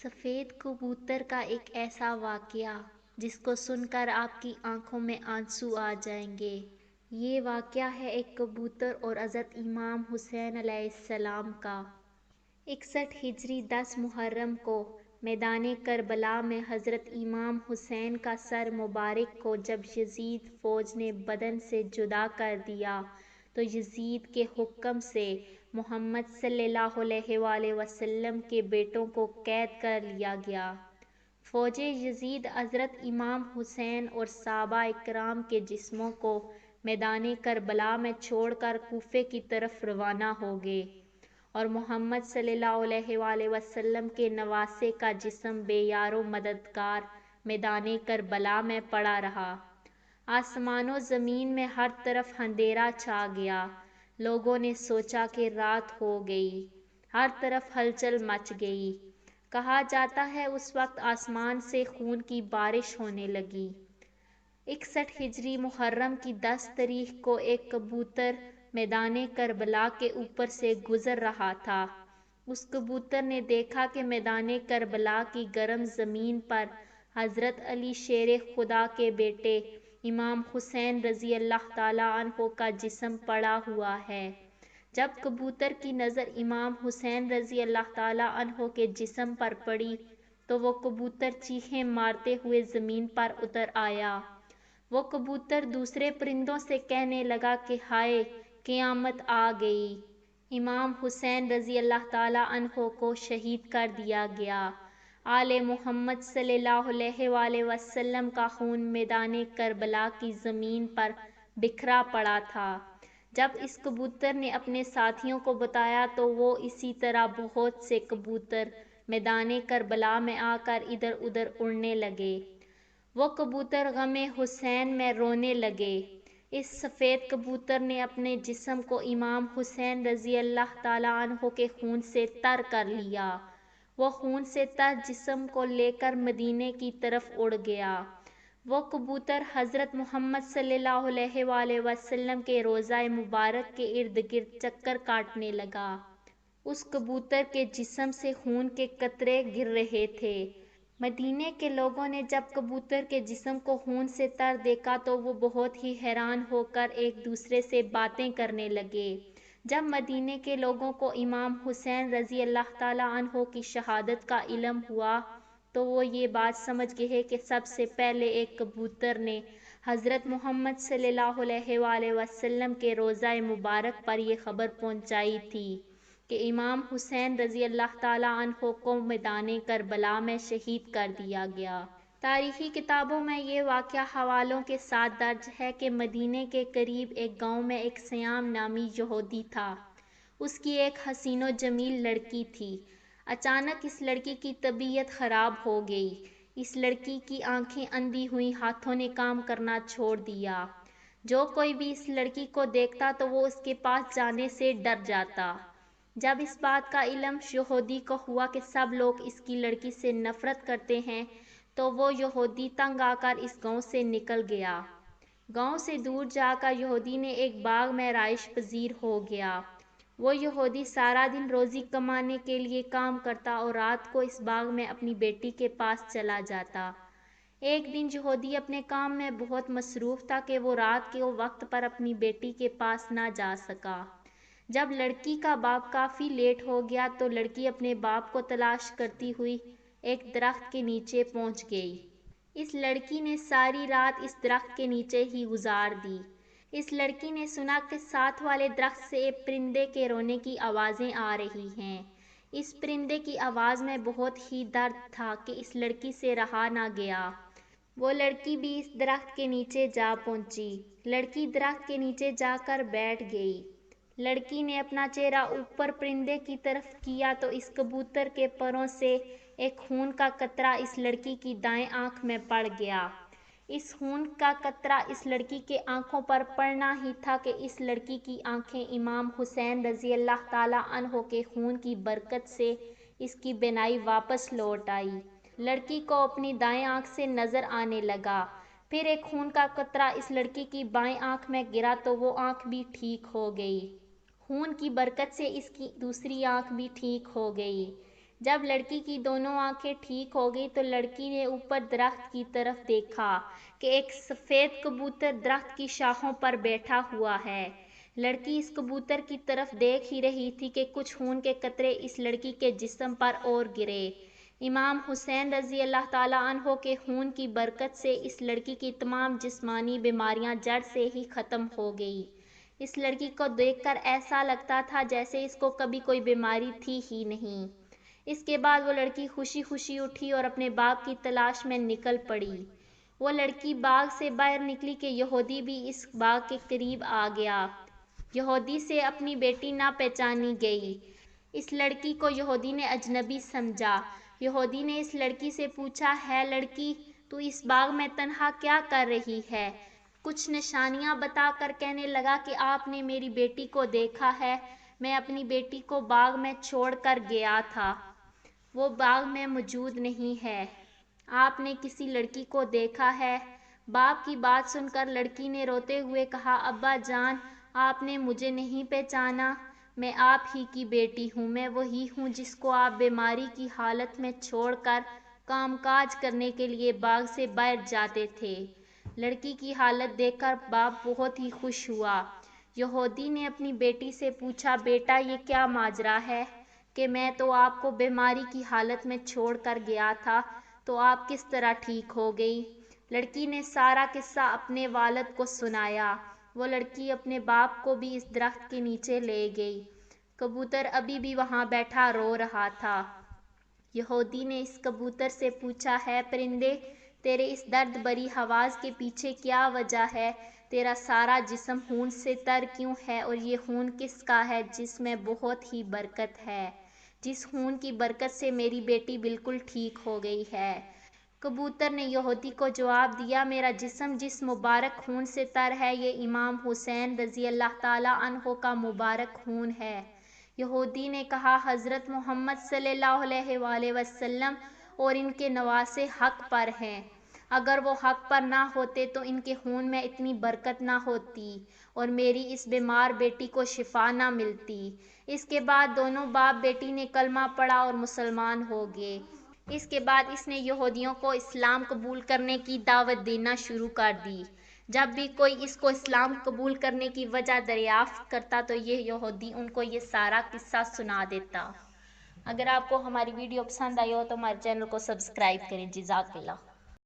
سفید کبوتر کا ایک ایسا واقعہ جس کو سن کر آپ کی آنکھوں میں آنسو آ جائیں گے۔ یہ واقعہ ہے ایک کبوتر اور حضرت امام حسین علیہ السلام کا۔ 61 ہجری 10 محرم کو میدان کربلا میں حضرت امام حسین کا سر مبارک کو جب یزید فوج نے بدن سے جدا کر دیا تو یزید کے حکم سے محمد صلی اللہ علیہ وآلہ وسلم کے بیٹوں کو قید کر لیا گیا۔ فوج یزید حضرت امام حسین اور صحابہ اکرام کے جسموں کو میدان کربلا میں چھوڑ کر کوفے کی طرف روانہ ہو گئے اور محمد صلی اللہ علیہ وآلہ وسلم کے نواسے کا جسم بے یار و مددگار میدان کربلا میں پڑا رہا۔ آسمان و زمین میں ہر طرف اندھیرا چھا گیا۔ لوگوں نے سوچا کہ رات ہو گئی۔ ہر طرف ہلچل مچ گئی۔ کہا جاتا ہے اس وقت آسمان سے خون کی بارش ہونے لگی۔ 61 ہجری محرم کی 10 تاریخ کو ایک کبوتر میدان کربلا کے اوپر سے گزر رہا تھا۔ اس کبوتر نے دیکھا کہ میدان کربلا کی گرم زمین پر حضرت علی شیر خدا کے بیٹے امام حسین رضی اللہ تعالیٰ عنہ کا جسم پڑا ہوا ہے۔ جب کبوتر کی نظر امام حسین رضی اللہ تعالیٰ عنہ کے جسم پر پڑی تو وہ کبوتر چیخیں مارتے ہوئے زمین پر اتر آیا۔ وہ کبوتر دوسرے پرندوں سے کہنے لگا کہ ہائے قیامت آ گئی۔ امام حسین رضی اللہ تعالیٰ عنہ کو شہید کر دیا گیا۔ آل محمد صلی اللہ علیہ وآلہ وسلم کا خون میدان کربلا کی زمین پر بکھرا پڑا تھا۔ جب اس کبوتر نے اپنے ساتھیوں کو بتایا تو وہ اسی طرح بہت سے کبوتر میدان کربلا میں آ کر ادھر ادھر اڑنے لگے۔ وہ کبوتر غم حسین میں رونے لگے۔ اس سفید کبوتر نے اپنے جسم کو امام حسین رضی اللہ تعالیٰ عنہ کے خون سے تر کر لیا۔ وہ خون سے تر جسم کو لے کر مدینے کی طرف اڑ گیا۔ وہ کبوتر حضرت محمد صلی اللہ علیہ وآلہ وسلم کے روضہ مبارک کے ارد گرد چکر کاٹنے لگا۔ اس کبوتر کے جسم سے خون کے قطرے گر رہے تھے۔ مدینے کے لوگوں نے جب کبوتر کے جسم کو خون سے تر دیکھا تو وہ بہت ہی حیران ہو کر ایک دوسرے سے باتیں کرنے لگے۔ جب مدینے کے لوگوں کو امام حسین رضی اللہ تعالیٰ عنہ کی شہادت کا علم ہوا تو وہ یہ بات سمجھ گئے کہ سب سے پہلے ایک کبوتر نے حضرت محمد صلی اللہ علیہ وآلہ وسلم کے روضہ مبارک پر یہ خبر پہنچائی تھی کہ امام حسین رضی اللہ تعالیٰ عنہ کو میدان کربلا میں شہید کر دیا گیا۔ تاریخی کتابوں میں یہ واقعہ حوالوں کے ساتھ درج ہے کہ مدینے کے قریب ایک گاؤں میں ایک سیام نامی یہودی تھا۔ اس کی ایک حسین و جمیل لڑکی تھی۔ اچانک اس لڑکی کی طبیعت خراب ہو گئی۔ اس لڑکی کی آنکھیں اندھی ہوئیں، ہاتھوں نے کام کرنا چھوڑ دیا۔ جو کوئی بھی اس لڑکی کو دیکھتا تو وہ اس کے پاس جانے سے ڈر جاتا۔ جب اس بات کا علم یہودی کو ہوا کہ سب لوگ اس کی لڑکی سے نفرت کرتے ہیں تو وہ یہودی تنگ آ کر اس گاؤں سے نکل گیا۔ گاؤں سے دور جا کر یہودی نے ایک باغ میں رہائش پذیر ہو گیا۔ وہ یہودی سارا دن روزی کمانے کے لیے کام کرتا اور رات کو اس باغ میں اپنی بیٹی کے پاس چلا جاتا۔ ایک دن یہودی اپنے کام میں بہت مصروف تھا کہ وہ رات کے وقت پر اپنی بیٹی کے پاس نہ جا سکا۔ جب لڑکی کا باپ کافی لیٹ ہو گیا تو لڑکی اپنے باپ کو تلاش کرتی ہوئی ایک درخت کے نیچے پہنچ گئی۔ اس لڑکی نے ساری رات اس درخت کے نیچے ہی گزار دی۔ اس لڑکی نے سنا کہ ساتھ والے درخت سے ایک پرندے کے رونے کی آوازیں آ رہی ہیں۔ اس پرندے کی آواز میں بہت ہی درد تھا کہ اس لڑکی سے رہا نہ گیا۔ وہ لڑکی بھی اس درخت کے نیچے جا پہنچی۔ لڑکی درخت کے نیچے جا کر بیٹھ گئی۔ لڑکی نے اپنا چہرہ اوپر پرندے کی طرف کیا تو اس کبوتر کے پروں سے ایک خون کا قطرہ اس لڑکی کی دائیں آنکھ میں پڑ گیا۔ اس خون کا قطرہ اس لڑکی کے آنکھوں پر پڑنا ہی تھا کہ اس لڑکی کی آنکھیں امام حسین رضی اللہ تعالیٰ عنہ کے خون کی برکت سے اس کی بینائی واپس لوٹ آئی۔ لڑکی کو اپنی دائیں آنکھ سے نظر آنے لگا۔ پھر ایک خون کا قطرہ اس لڑکی کی بائیں آنکھ میں گرا تو وہ آنکھ بھی ٹھیک ہو گئی۔ خون کی برکت سے اس کی دوسری آنکھ بھی ٹھیک ہو گئی۔ جب لڑکی کی دونوں آنکھیں ٹھیک ہو گئی تو لڑکی نے اوپر درخت کی طرف دیکھا کہ ایک سفید کبوتر درخت کی شاخوں پر بیٹھا ہوا ہے۔ لڑکی اس کبوتر کی طرف دیکھ ہی رہی تھی کہ کچھ خون کے قطرے اس لڑکی کے جسم پر اور گرے۔ امام حسین رضی اللہ تعالیٰ عنہ کے خون کی برکت سے اس لڑکی کی تمام جسمانی بیماریاں جڑ سے ہی ختم ہو گئی۔ اس لڑکی کو دیکھ کر ایسا لگتا تھا جیسے اس کو کبھی کوئی بیماری تھی ہی نہیں۔ اس کے بعد وہ لڑکی خوشی خوشی اٹھی اور اپنے باغ کی تلاش میں نکل پڑی۔ وہ لڑکی باغ سے باہر نکلی کہ یہودی بھی اس باغ کے قریب آ گیا۔ یہودی سے اپنی بیٹی نہ پہچانی گئی۔ اس لڑکی کو یہودی نے اجنبی سمجھا۔ یہودی نے اس لڑکی سے پوچھا، ہے لڑکی، تو اس باغ میں تنہا کیا کر رہی ہے؟ کچھ نشانیاں بتا کر کہنے لگا کہ آپ نے میری بیٹی کو دیکھا ہے، میں اپنی بیٹی کو باغ میں چھوڑ کر گیا تھا، وہ باغ میں موجود نہیں ہے۔ آپ نے کسی لڑکی کو دیکھا ہے؟ باپ کی بات سن کر لڑکی نے روتے ہوئے کہا، ابا جان، آپ نے مجھے نہیں پہچانا، میں آپ ہی کی بیٹی ہوں، میں وہی ہوں جس کو آپ بیماری کی حالت میں چھوڑ کر کام کاج کرنے کے لیے باغ سے باہر جاتے تھے۔ لڑکی کی حالت دیکھ کر باپ بہت ہی خوش ہوا۔ یہودی نے اپنی بیٹی سے پوچھا، بیٹا یہ کیا ماجرا ہے کہ میں تو آپ کو بیماری کی حالت میں چھوڑ کر گیا تھا، تو آپ کس طرح ٹھیک ہو گئی؟ لڑکی نے سارا قصہ اپنے والد کو سنایا۔ وہ لڑکی اپنے باپ کو بھی اس درخت کے نیچے لے گئی۔ کبوتر ابھی بھی وہاں بیٹھا رو رہا تھا۔ یہودی نے اس کبوتر سے پوچھا، ہے پرندے، تیرے اس درد بھری آواز کے پیچھے کیا وجہ ہے؟ تیرا سارا جسم خون سے تر کیوں ہے اور یہ خون کس کا ہے جس میں بہت ہی برکت ہے، جس خون کی برکت سے میری بیٹی بالکل ٹھیک ہو گئی ہے؟ کبوتر نے یہودی کو جواب دیا، میرا جسم جس مبارک خون سے تر ہے یہ امام حسین رضی اللہ تعالیٰ عنہ کا مبارک خون ہے۔ یہودی نے کہا، حضرت محمد صلی اللہ علیہ وآلہ وسلم اور ان کے نواسے حق پر ہیں، اگر وہ حق پر نہ ہوتے تو ان کے خون میں اتنی برکت نہ ہوتی اور میری اس بیمار بیٹی کو شفا نہ ملتی۔ اس کے بعد دونوں باپ بیٹی نے کلمہ پڑھا اور مسلمان ہو گئے۔ اس کے بعد اس نے یہودیوں کو اسلام قبول کرنے کی دعوت دینا شروع کر دی۔ جب بھی کوئی اس کو اسلام قبول کرنے کی وجہ دریافت کرتا تو یہ یہودی ان کو یہ سارا قصہ سنا دیتا۔ اگر آپ کو ہماری ویڈیو پسند آئی ہو تو ہمارے چینل کو سبسکرائب کریں۔ جزاک اللہ۔